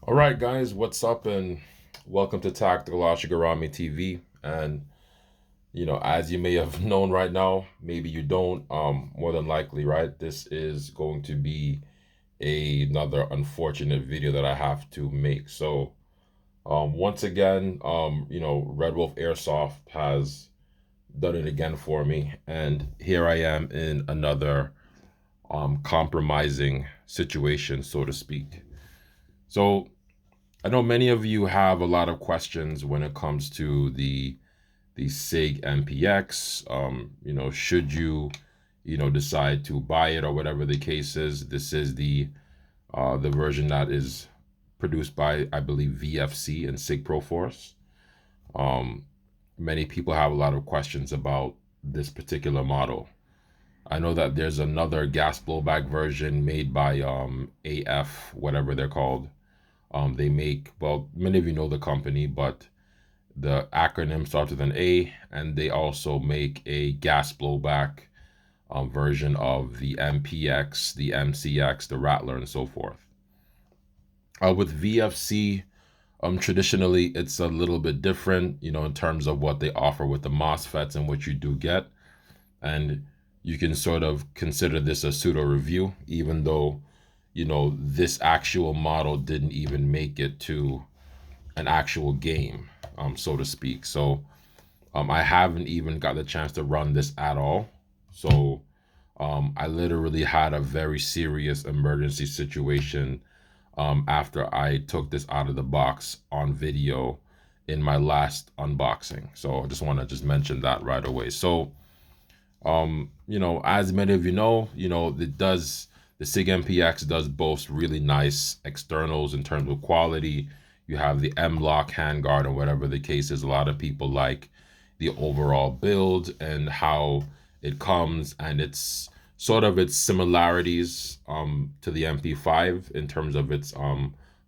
All right, guys, what's up? And welcome to Tactical Ashigarami TV. And as you may have known right now, maybe you don't. More than likely, right? This is going to be another unfortunate video that I have to make. So, once again, Red Wolf Airsoft has done it again for me, and here I am in another compromising situation, so to speak. So I know many of you have a lot of questions when it comes to the SIG MPX. Should you, decide to buy it or whatever the case is. This is the version that is produced by, I believe, VFC and SIG Proforce. Um, Many people have a lot of questions about this particular model. I know that there's another gas blowback version made by AF, whatever they're called. They make, well, many of you know the company, but the acronym starts with an A, and they also make a gas blowback version of the MPX, the MCX, the Rattler, and so forth. With VFC, traditionally it's a little bit different, in terms of what they offer with the MOSFETs and what you do get, and you can sort of consider this a pseudo review, even though this actual model didn't even make it to an actual game, so to speak. So I haven't even got the chance to run this at all. So I literally had a very serious emergency situation after I took this out of the box on video in my last unboxing. So I just want to just mention that right away. So as many of you know, the SIG MPX does boast really nice externals in terms of quality. You have the M-Lock handguard or whatever the case is. A lot of people like the overall build and how it comes, and its sort of its similarities to the MP5 in terms of its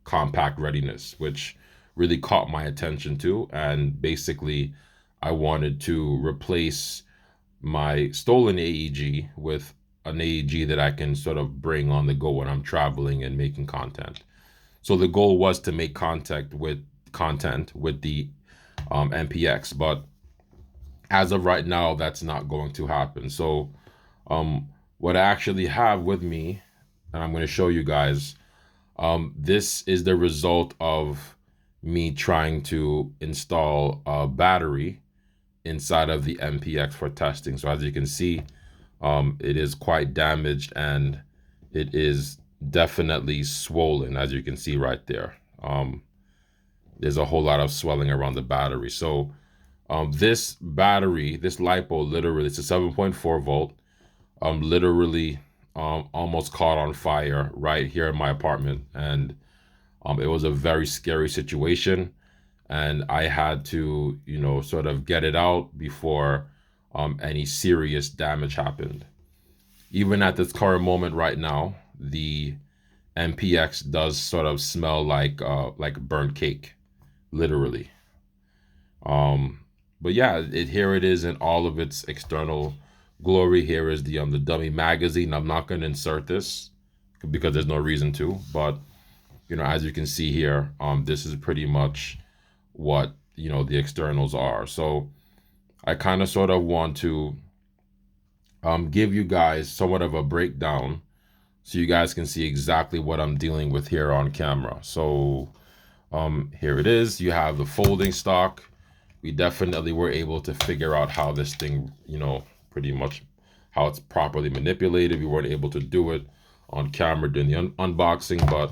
compact readiness, which really caught my attention too. And basically, I wanted to replace my stolen AEG with an AEG that I can sort of bring on the go when I'm traveling and making content. So the goal was to make content with the MPX, but as of right now, that's not going to happen. So what I actually have with me, and I'm going to show you guys, this is the result of me trying to install a battery inside of the MPX for testing. So as you can see, it is quite damaged, and it is definitely swollen, as you can see right there. There's a whole lot of swelling around the battery. So this battery, this LiPo, literally, it's a 7.4 volt, literally almost caught on fire right here in my apartment. And it was a very scary situation. And I had to, sort of get it out before any serious damage happened. Even at this current moment right now, the MPX does sort of smell like burnt cake, literally. But yeah, here it is in all of its external glory. Here is the dummy magazine. I'm not going to insert this because there's no reason to, but as you can see here, this is pretty much what the externals are. So I kind of sort of want to give you guys somewhat of a breakdown so you guys can see exactly what I'm dealing with here on camera. So here it is. You have the folding stock. We definitely were able to figure out how this thing, pretty much how it's properly manipulated. We weren't able to do it on camera during the unboxing, but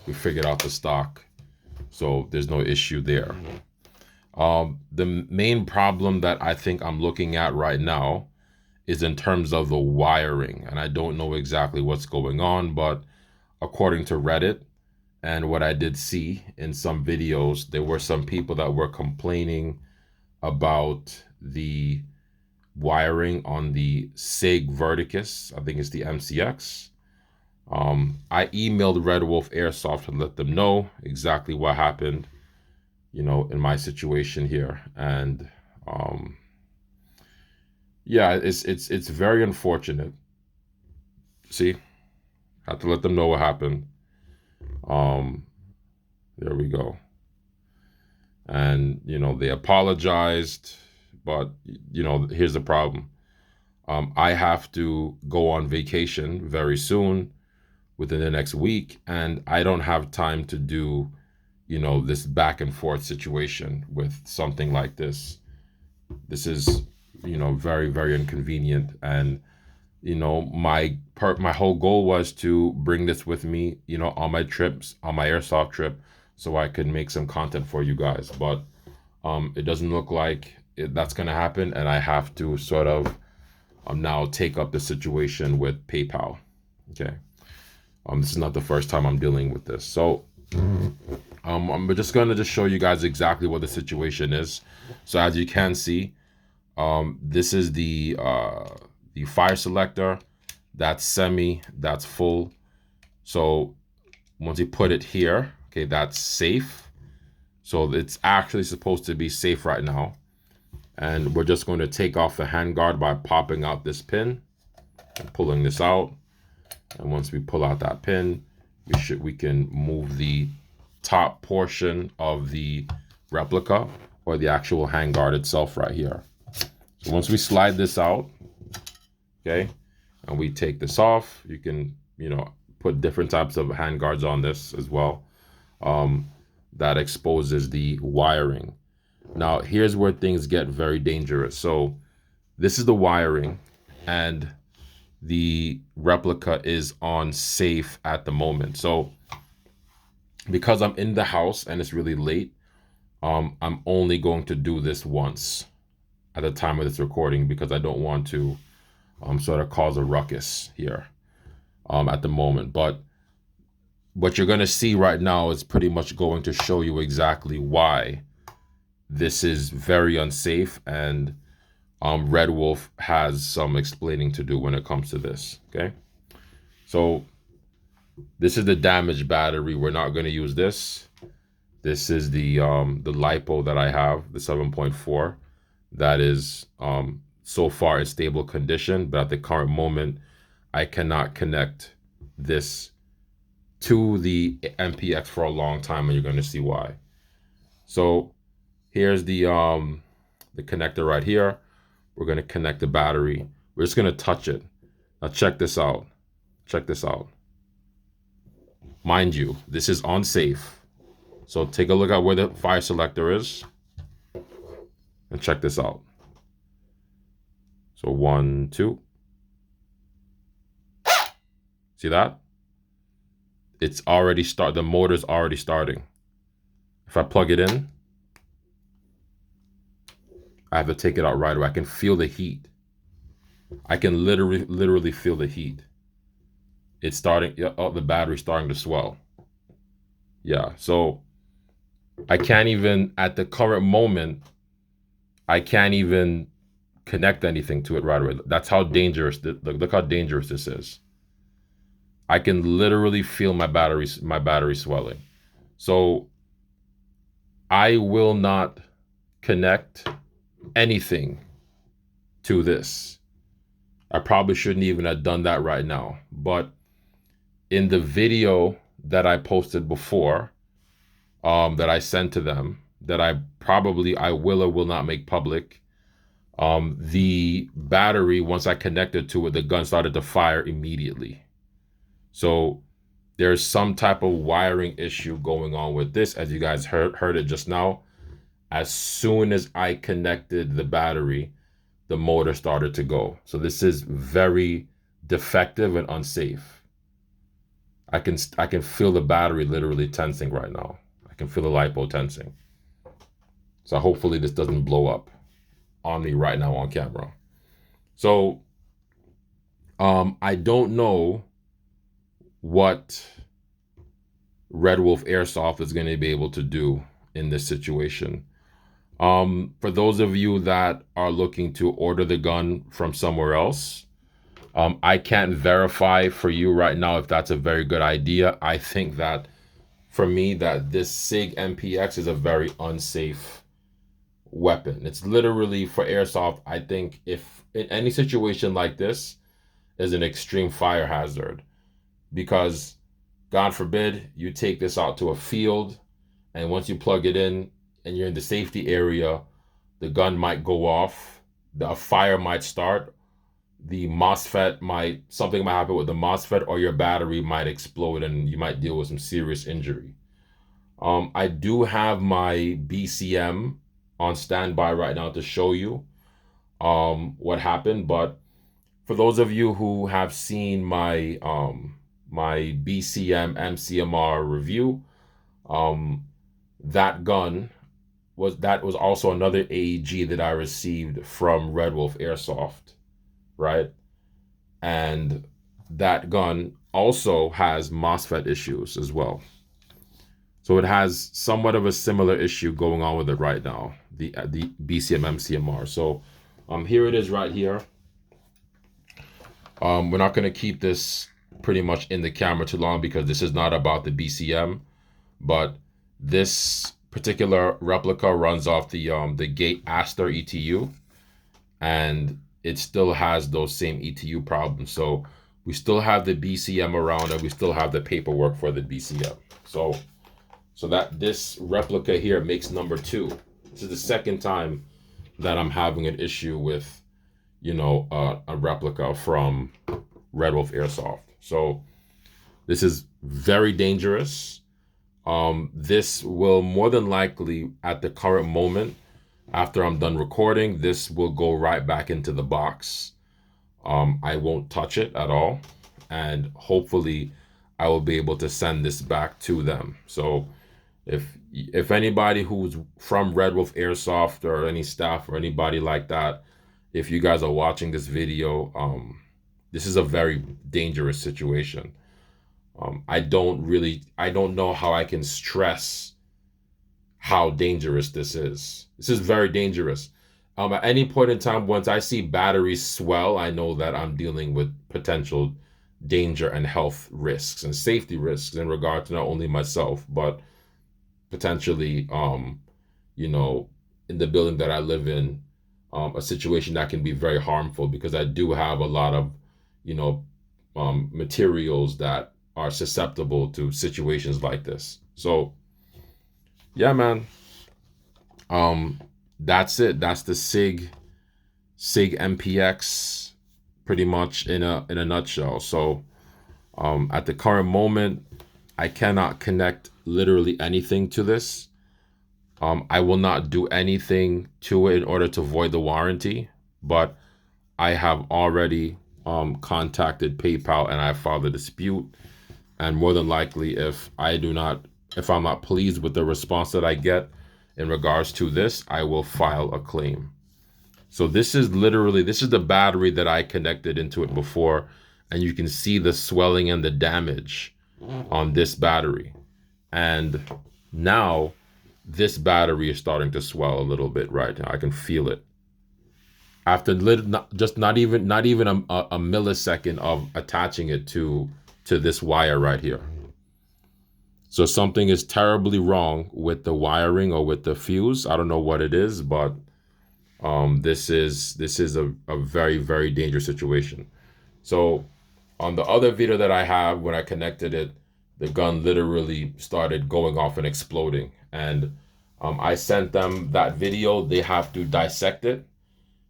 we figured out the stock. So there's no issue there. The main problem that I think I'm looking at right now is in terms of the wiring. And I don't know exactly what's going on, but according to Reddit and what I did see in some videos, there were some people that were complaining about the wiring on the SIG Verticus. I think it's the MCX. I emailed Red Wolf Airsoft to let them know exactly what happened, in my situation here. And yeah, it's very unfortunate. See, had to let them know what happened. There we go. And, you know, they apologized, but, you know, here's the problem. I have to go on vacation very soon, within the next week, and I don't have time to do, you know, this back and forth situation with something like this. This is, you know, very, very inconvenient. And, you know, my whole goal was to bring this with me, you know, on my trips, on my airsoft trip, so I could make some content for you guys. But it doesn't look like that's gonna happen, and I have to sort of now take up the situation with PayPal. Okay. This is not the first time I'm dealing with this. So I'm just gonna show you guys exactly what the situation is. So as you can see, this is the fire selector. That's semi, that's full. So once you put it here, okay, that's safe. So it's actually supposed to be safe right now. And we're just going to take off the handguard by popping out this pin and pulling this out. And once we pull out that pin, we can move the top portion of the replica or the actual handguard itself right here. So once we slide this out, okay, and we take this off, you can, you know, put different types of handguards on this as well. That exposes the wiring. Now, here's where things get very dangerous. So this is the wiring, and the replica is on safe at the moment. So because I'm in the house and it's really late, I'm only going to do this once at the time of this recording, because I don't want to sort of cause a ruckus here at the moment. But what you're going to see right now is pretty much going to show you exactly why this is very unsafe, and Red Wolf has some explaining to do when it comes to this. Okay, so this is the damaged battery. We're not going to use this. This is the LiPo that I have, the 7.4, that is so far in stable condition, but at the current moment I cannot connect this to the Mpx for a long time, and you're going to see why. So here's the connector right here. We're going to connect the battery. We're just going to touch it. Now check this out. Check this out. Mind you, this is unsafe. So take a look at where the fire selector is. And check this out. So 1, 2. See that? It's already the motor's already starting. If I plug it in, I have to take it out right away. I can feel the heat. I can literally feel the heat. It's starting, oh, the battery's starting to swell. Yeah, so I can't even, at the current moment, I can't even connect anything to it right away. That's how dangerous, look how dangerous this is. I can literally feel my battery swelling. So I will not connect anything to this. I probably shouldn't even have done that right now. But in the video that I posted before, that I sent to them, that I will or will not make public, the battery, once I connected to it, the gun started to fire immediately. So there's some type of wiring issue going on with this, as you guys heard it just now. As soon as I connected the battery, the motor started to go. So this is very defective and unsafe. I can feel the battery literally tensing right now. I can feel the LiPo tensing. So hopefully this doesn't blow up on me right now on camera. So I don't know what Red Wolf Airsoft is going to be able to do in this situation. For those of you that are looking to order the gun from somewhere else, I can't verify for you right now if that's a very good idea. I think that for me, that this SIG Mpx is a very unsafe weapon. It's literally, for airsoft, I think if in any situation like this, is an extreme fire hazard, because God forbid you take this out to a field, and once you plug it in and you're in the safety area, the gun might go off, the fire might start, the MOSFET might, something might happen with the MOSFET, or your battery might explode and you might deal with some serious injury. I do have my BCM on standby right now to show you what happened, but for those of you who have seen my BCM MCMR review, that gun was also another AEG that I received from Red Wolf Airsoft, right? And that gun also has MOSFET issues as well. So it has somewhat of a similar issue going on with it right now, the BCM MCMR. So here it is right here. We're not going to keep this pretty much in the camera too long because this is not about the BCM, but this particular replica runs off the Gate Aster ETU, and it still has those same ETU problems. So we still have the BCM around, and we still have the paperwork for the BCM. So that this replica here makes number 2. This is the second time that I'm having an issue with, you know, a replica from Red Wolf Airsoft. So this is very dangerous. This will more than likely, at the current moment, after I'm done recording, this will go right back into the box. I won't touch it at all, and hopefully I will be able to send this back to them. So if anybody who's from Red Wolf Airsoft or any staff or anybody like that, if you guys are watching this video, this is a very dangerous situation. I don't know how I can stress how dangerous this is. This is very dangerous. At any point in time, once I see batteries swell, I know that I'm dealing with potential danger and health risks and safety risks in regard to not only myself, but potentially, you know, in the building that I live in, a situation that can be very harmful, because I do have a lot of, you know, materials that are susceptible to situations like this. So yeah, man, that's it. That's the SIG Mpx pretty much in a nutshell. So at the current moment, I cannot connect literally anything to this. I will not do anything to it in order to void the warranty, but I have already contacted PayPal and I filed a dispute. And more than likely, if I'm not pleased with the response that I get in regards to this, I will file a claim. So this is the battery that I connected into it before, and you can see the swelling and the damage on this battery. And now this battery is starting to swell a little bit right now. I can feel it. After not even a millisecond of attaching it to this wire right here. So something is terribly wrong with the wiring or with the fuse. I don't know what it is, but this is a very, very dangerous situation. So on the other video that I have, when I connected it, the gun literally started going off and exploding. And I sent them that video. They have to dissect it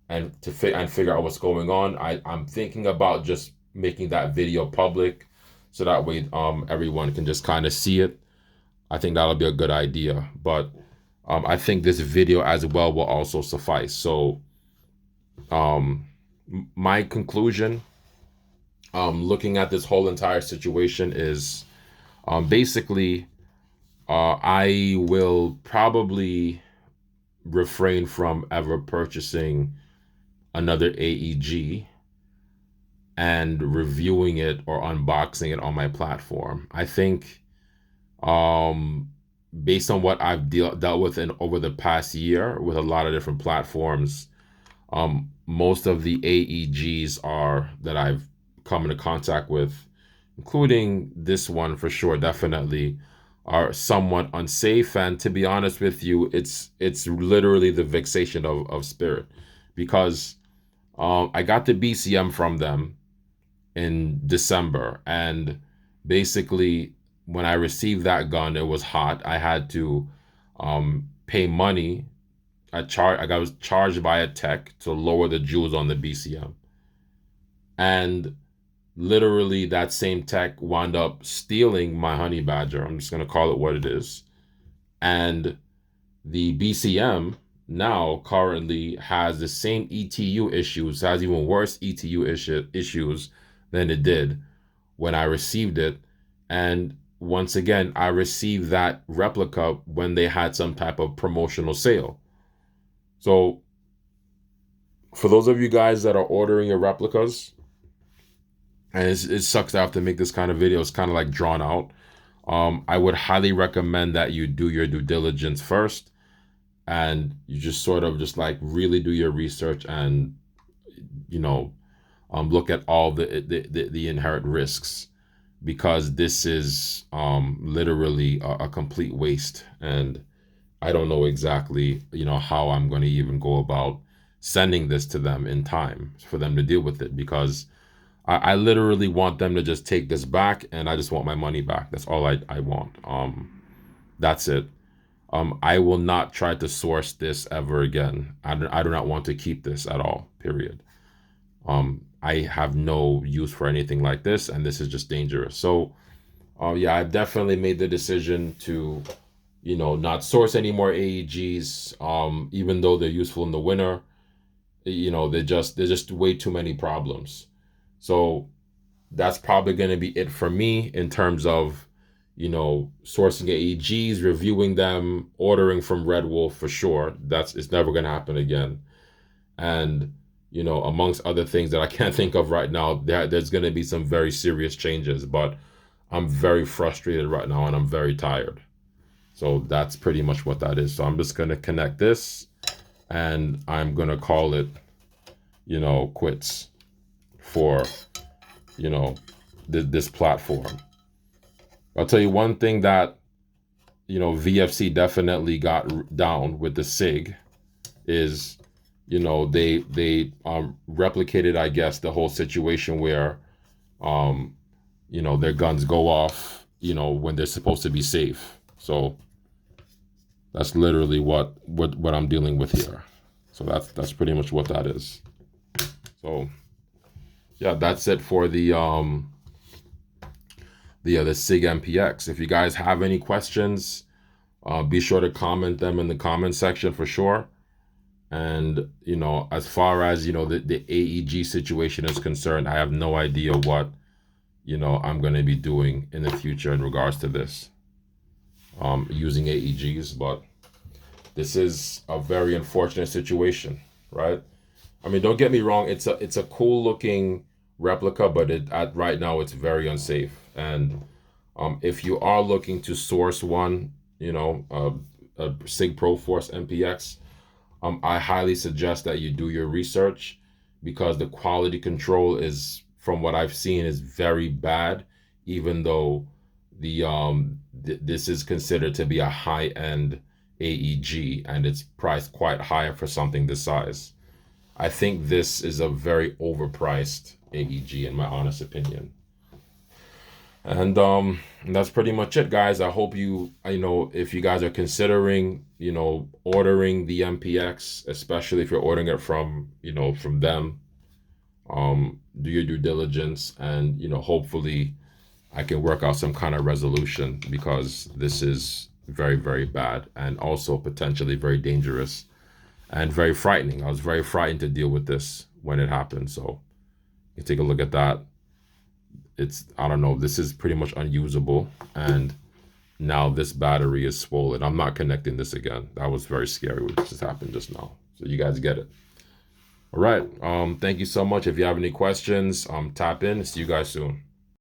and figure out what's going on. I'm thinking about just making that video public, so that way everyone can just kind of see it. I think that'll be a good idea. But I think this video as well will also suffice. So my conclusion, looking at this whole entire situation, is basically I will probably refrain from ever purchasing another AEG and reviewing it or unboxing it on my platform. I think based on what I've dealt with over the past year with a lot of different platforms, most of the AEGs that I've come into contact with, including this one for sure, definitely, are somewhat unsafe. And to be honest with you, it's literally the vexation of spirit, because I got the BCM from them in December, and basically when I received that gun, it was hot. I had to pay money. I was charged by a tech to lower the joules on the BCM, and literally that same tech wound up stealing my honey badger. I'm just gonna call it what it is. And the BCM now currently has the same ETU issues, has even worse ETU issues than it did when I received it. And once again, I received that replica when they had some type of promotional sale. So for those of you guys that are ordering your replicas, and it sucks to have to make this kind of video, it's kind of like drawn out. I would highly recommend that you do your due diligence first, and you just sort of just like really do your research and look at all the inherent risks, because this is literally a complete waste. And I don't know exactly how I'm going to even go about sending this to them in time for them to deal with it, because I literally want them to just take this back, and I just want my money back. That's all I want. That's it. I will not try to source this ever again. I do not want to keep this at all, period. I have no use for anything like this, and this is just dangerous. So, yeah, I've definitely made the decision to, not source any more AEGs, even though they're useful in the winter. They're just way too many problems. So that's probably going to be it for me in terms of, sourcing AEGs, reviewing them, ordering from Red Wolf for sure. It's never going to happen again. And, amongst other things that I can't think of right now, there's going to be some very serious changes, but I'm very frustrated right now and I'm very tired. So that's pretty much what that is. So I'm just going to connect this and I'm going to call it, quits for, this platform. I'll tell you one thing that, VFC definitely got down with the SIG is, they replicated, I guess, the whole situation where, their guns go off, when they're supposed to be safe. So that's literally what I'm dealing with here. So that's pretty much what that is. So yeah, that's it for the SIG Mpx. If you guys have any questions, be sure to comment them in the comment section for sure. And as far as the AEG situation is concerned, I have no idea what I'm going to be doing in the future in regards to this, using AEGs. But this is a very unfortunate situation, right? I mean, don't get me wrong, it's a cool looking replica, but right now it's very unsafe. And if you are looking to source one, a SIG Proforce Mpx, I highly suggest that you do your research, because the quality control is, from what I've seen, is very bad, even though this is considered to be a high-end AEG and it's priced quite high for something this size. I think this is a very overpriced AEG in my honest opinion. And that's pretty much it, guys. I hope if you guys are considering, ordering the Mpx, especially if you're ordering it from them, do your due diligence, and, hopefully I can work out some kind of resolution, because this is very, very bad and also potentially very dangerous and very frightening. I was very frightened to deal with this when it happened. So you take a look at that. I don't know, this is pretty much unusable, and now this battery is swollen. I'm not connecting this again. That was very scary what just happened just now. So you guys get it. All right. Thank you so much. If you have any questions, tap in. See you guys soon.